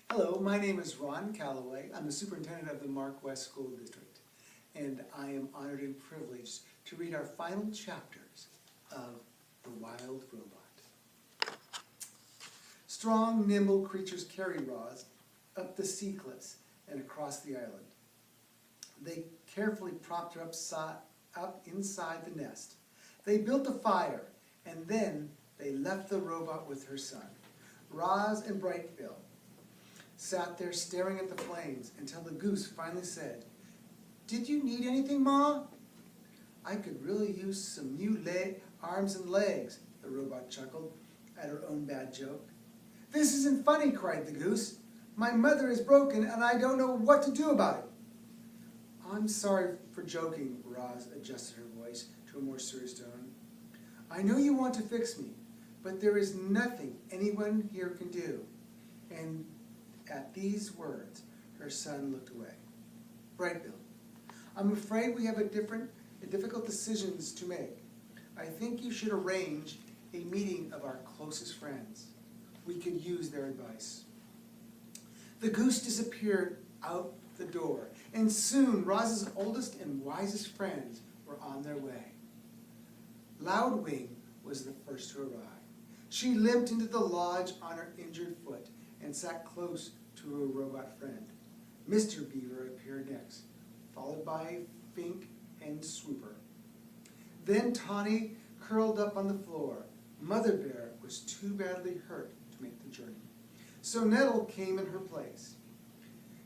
Hello, my name is Ron Calloway. I'm the superintendent of the Mark West School District, and I am honored and privileged to read our final chapters of The Wild Robot. Strong, nimble creatures carry Roz up the sea cliffs and across the island. They carefully propped her up inside the nest. They built a fire, and then they left the robot with her son. Roz and Brightbill sat there staring at the flames until the goose finally said, "Did you need anything, Ma?" "I could really use some new arms and legs," the robot chuckled at her own bad joke. "This isn't funny," cried the goose. "My mother is broken and I don't know what to do about it." "I'm sorry for joking," Roz adjusted her voice to a more serious tone. "I know you want to fix me, but there is nothing anyone here can do." And at these words, her son looked away. "Brightbill, I'm afraid we have difficult decisions to make. I think you should arrange a meeting of our closest friends. We could use their advice." The goose disappeared out the door, and soon Roz's oldest and wisest friends were on their way. Loudwing was the first to arrive. She limped into the lodge on her injured foot and sat close to her robot friend. Mr. Beaver appeared next, followed by Fink and Swooper. Then Tawny curled up on the floor. Mother Bear was too badly hurt to make the journey, so Nettle came in her place.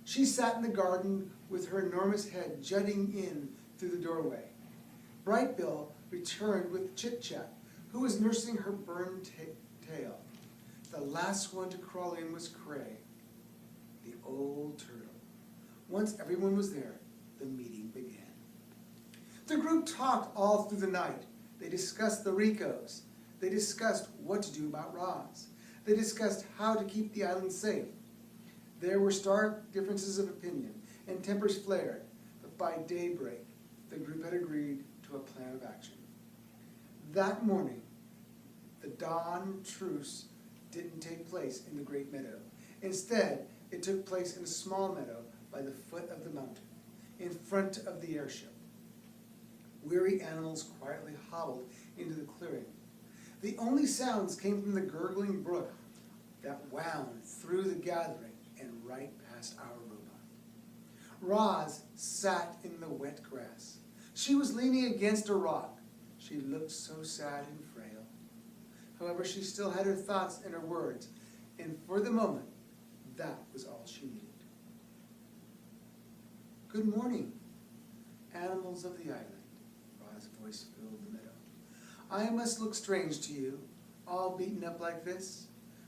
She sat in the garden with her enormous head jutting in through the doorway. Brightbill returned with Chit-Chat, who was nursing her burned tail. The last one to crawl in was Cray, the old turtle. Once everyone was there, the meeting began. The group talked all through the night. They discussed the Ricos. They discussed what to do about Roz. They discussed how to keep the island safe. There were stark differences of opinion, and tempers flared, but by daybreak, the group had agreed to a plan of action. That morning, the dawn truce didn't take place in the great meadow. Instead, it took place in a small meadow by the foot of the mountain, in front of the airship. Weary animals quietly hobbled into the clearing. The only sounds came from the gurgling brook that wound through the gathering and right past our robot. Roz sat in the wet grass. She was leaning against a rock. She looked so sad and frail. However, she still had her thoughts and her words, and for the moment, that was all she needed. "Good morning, animals of the island," Roz's voice filled the meadow. "I must look strange to you, all beaten up like this,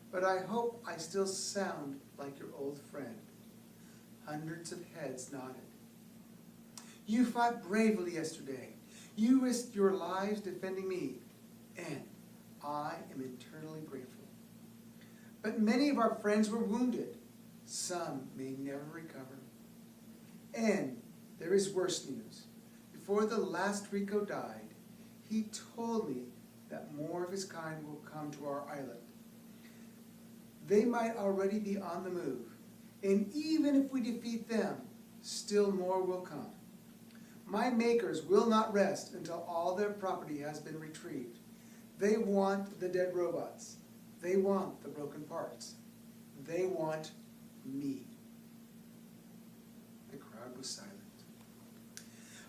but I hope I still sound like your old friend." Hundreds of heads nodded. "You fought bravely yesterday. You risked your lives defending me, and I am eternally grateful. But many of our friends were wounded. Some may never recover. And there is worse news. Before the last Rico died, he told me that more of his kind will come to our island. They might already be on the move, and even if we defeat them, still more will come. My makers will not rest until all their property has been retrieved. They want the dead robots. They want the broken parts. They want me." The crowd was silent.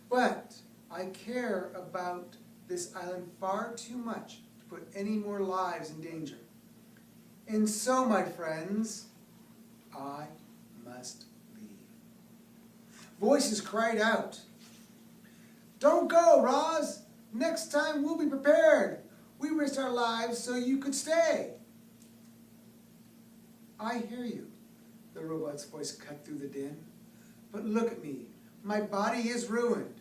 "But I care about this island far too much to put any more lives in danger. And so, my friends, I must leave." Voices cried out, "Don't go, Roz! Next time we'll be prepared. We risked our lives so you could stay." "I hear you," the robot's voice cut through the din. "But look at me. My body is ruined.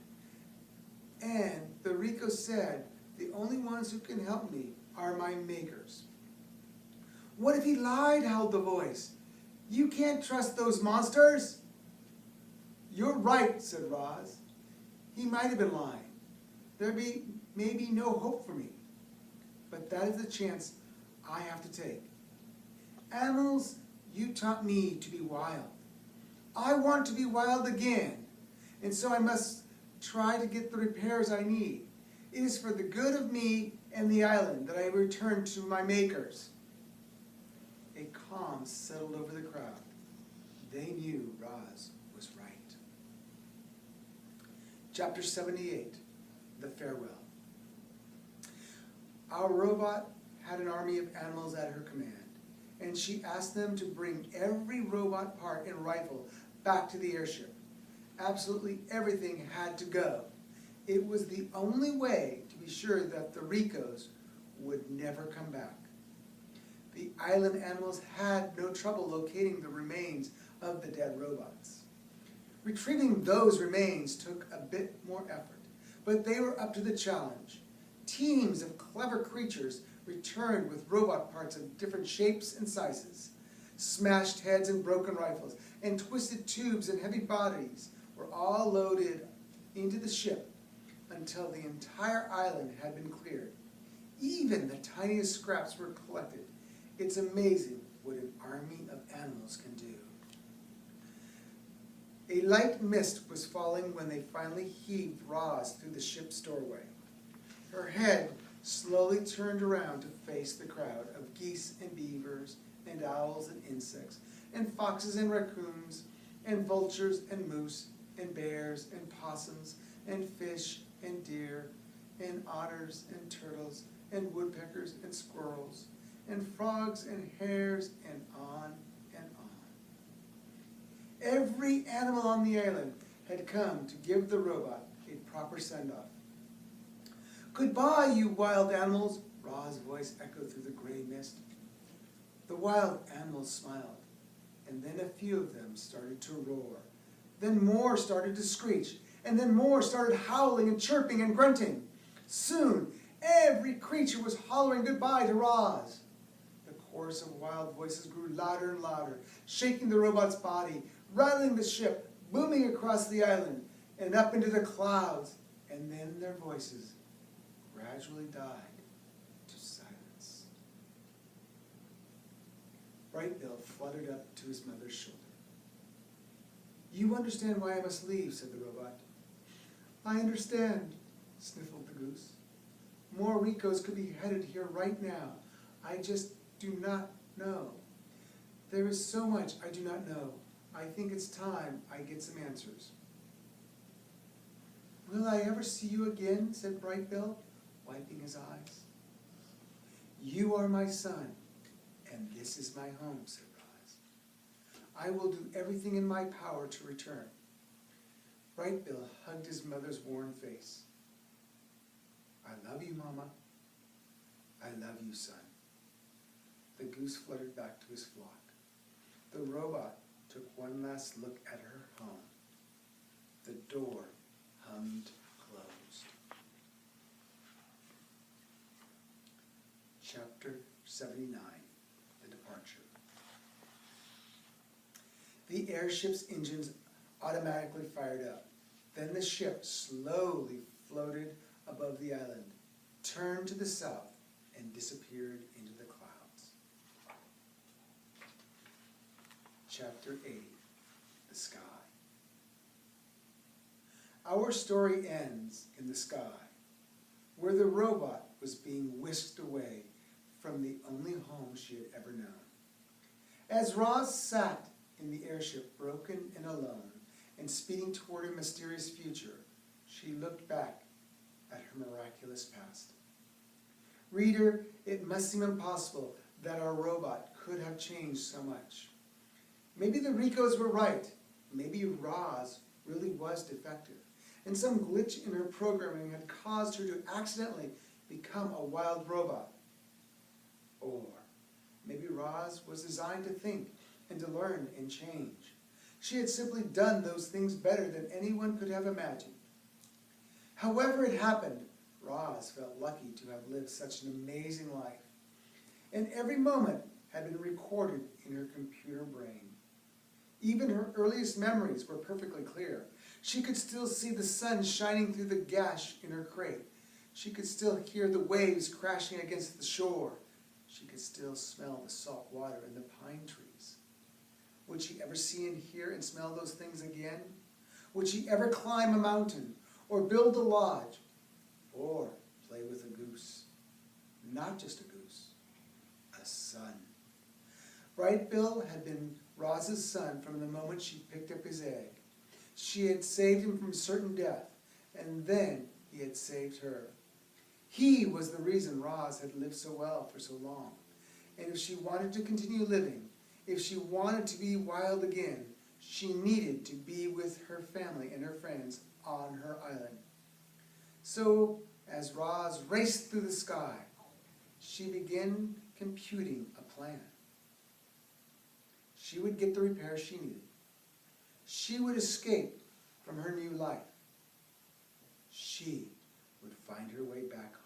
And the Rico said the only ones who can help me are my makers." "What if he lied?" howled the voice. "You can't trust those monsters." "You're right," said Roz. "He might have been lying. There may be no hope for me. But that is the chance I have to take. Animals, You taught me to be wild. I want to be wild again, and so I must try to get the repairs I need. It is for the good of me and the island that I return to my makers." A calm settled over the crowd. They knew Roz was right. Chapter 78, The Farewell. Our robot had an army of animals at her command, and she asked them to bring every robot part and rifle back to the airship. Absolutely everything had to go. It was the only way to be sure that the Ricos would never come back. The island animals had no trouble locating the remains of the dead robots. Retrieving those remains took a bit more effort, but they were up to the challenge. Teams of clever creatures returned with robot parts of different shapes and sizes. Smashed heads and broken rifles, and twisted tubes and heavy bodies were all loaded into the ship until the entire island had been cleared. Even the tiniest scraps were collected. It's amazing what an army of animals can do. A light mist was falling when they finally heaved Roz through the ship's doorway. Her head slowly turned around to face the crowd of geese and beavers and owls and insects and foxes and raccoons and vultures and moose and bears and possums and fish and deer and otters and turtles and woodpeckers and squirrels and frogs and hares and on and on. Every animal on the island had come to give the robot a proper send-off. "Goodbye, you wild animals," Ra's voice echoed through the gray mist. The wild animals smiled, and then a few of them started to roar. Then more started to screech, and then more started howling and chirping and grunting. Soon, every creature was hollering goodbye to Roz. The chorus of wild voices grew louder and louder, shaking the robot's body, rattling the ship, booming across the island and up into the clouds, and then their voices gradually died to silence. Bright Bill fluttered up to his mother's shoulder. "You understand why I must leave," said the robot. "I understand," sniffled the goose. "More Ricos could be headed here right now. I just do not know. There is so much I do not know. I think it's time I get some answers." "Will I ever see you again?" said Bright Bill, wiping his eyes. "You are my son, and this is my home," said Roz. "I will do everything in my power to return." Bright Bill hugged his mother's worn face. "I love you, Mama. I love you, son." The goose fluttered back to his flock. The robot took one last look at her home. The door hummed closed. Chapter 79, The Departure. The airship's engines automatically fired up. Then the ship slowly floated above the island, turned to the south, and disappeared into the clouds. Chapter 80, The Sky. Our story ends in the sky, where the robot was being whisked away from the only home she had ever known. As Roz sat in the airship, broken and alone, and speeding toward a mysterious future, she looked back at her miraculous past. Reader, it must seem impossible that our robot could have changed so much. Maybe the Ricos were right. Maybe Roz really was defective, and some glitch in her programming had caused her to accidentally become a wild robot. Or maybe Roz was designed to think and to learn and change. She had simply done those things better than anyone could have imagined. However it happened, Roz felt lucky to have lived such an amazing life, and every moment had been recorded in her computer brain. Even her earliest memories were perfectly clear. She could still see the sun shining through the gash in her crate. She could still hear the waves crashing against the shore. She could still smell the salt water in the pine trees. Would she ever see and hear and smell those things again? Would she ever climb a mountain, or build a lodge, or play with a goose? Not just a goose, a son. Bright Bill had been Roz's son from the moment she picked up his egg. She had saved him from certain death, and then he had saved her. He was the reason Roz had lived so well for so long. And if she wanted to continue living, if she wanted to be wild again, she needed to be with her family and her friends on her island. So, as Roz raced through the sky, she began computing a plan. She would get the repair she needed. She would escape from her new life. She would find her way back home.